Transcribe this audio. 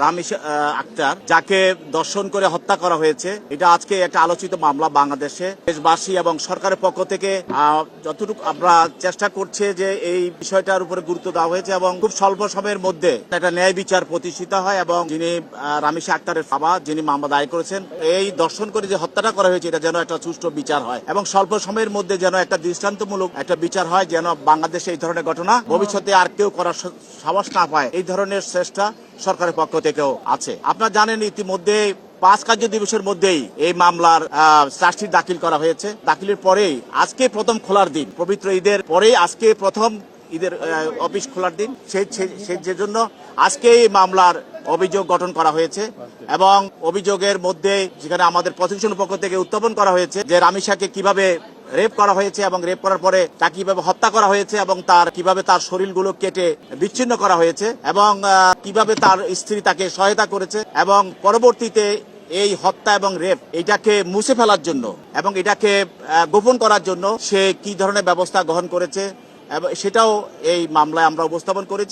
রামিস আক্তার, যাকে দর্শন করে হত্যা করা হয়েছে, এটা আজকে একটা আলোচিত মামলা বাংলাদেশে। দেশবাসী এবং সরকারের পক্ষ থেকে যতটুকু আমরা চেষ্টা করছে যে এই বিষয়টার উপরে গুরুত্ব দেওয়া হয়েছে এবং খুব স্বল্প সময়ের মধ্যে একটা ন্যায় বিচার প্রতিষ্ঠিত হয় এবং যিনি রামিস আক্তারের বাবা, যিনি মামলা দায়ের করেছেন, এই দর্শন করে যে হত্যাটা করা হয়েছে এটা যেন একটা সুষ্ঠু বিচার হয় এবং স্বল্প সময়ের মধ্যে যেন একটা দৃষ্টান্তমূলক একটা বিচার হয়, যেন বাংলাদেশে এই ধরনের ঘটনা ভবিষ্যতে আর কেউ করার সাহস না পায়। এই ধরনের চেষ্টা সরকারের পক্ষ থেকেও আছে। আপনারা জানেন ইতিমধ্যে 5 কার্য দিবসের মধ্যেই এই মামলার চার্জশিট দাখিল করা হয়েছে। দাখিলের পরেই আজকে প্রথম খোলার দিন, পবিত্র ঈদের পরেই আজকে প্রথম ঈদের অফিস খোলার দিন। সেই জন্য আজকে এই মামলার অভিযোগ গঠন করা হয়েছে এবং অভিযোগের মধ্যে যেখানে আমাদের প্রশাসনের পক্ষ থেকে উত্থাপন করা হয়েছে যে রামিসাকে কিভাবে রেপ করা হয়েছে এবং রেপ করার পরে তাকে কিভাবে হত্যা করা হয়েছে এবং কিভাবে তার শরীরগুলো কেটে বিচ্ছিন্ন করা হয়েছে এবং কিভাবে তার স্ত্রী তাকে সহায়তা করেছে এবং পরবর্তীতে এই হত্যা এবং রেপ এটাকে মুছে ফেলার জন্য এবং এটাকে গোপন করার জন্য সে কি ধরনের ব্যবস্থা গ্রহণ করেছে এবং সেটাও এই মামলায় আমরা উপস্থাপন করেছি।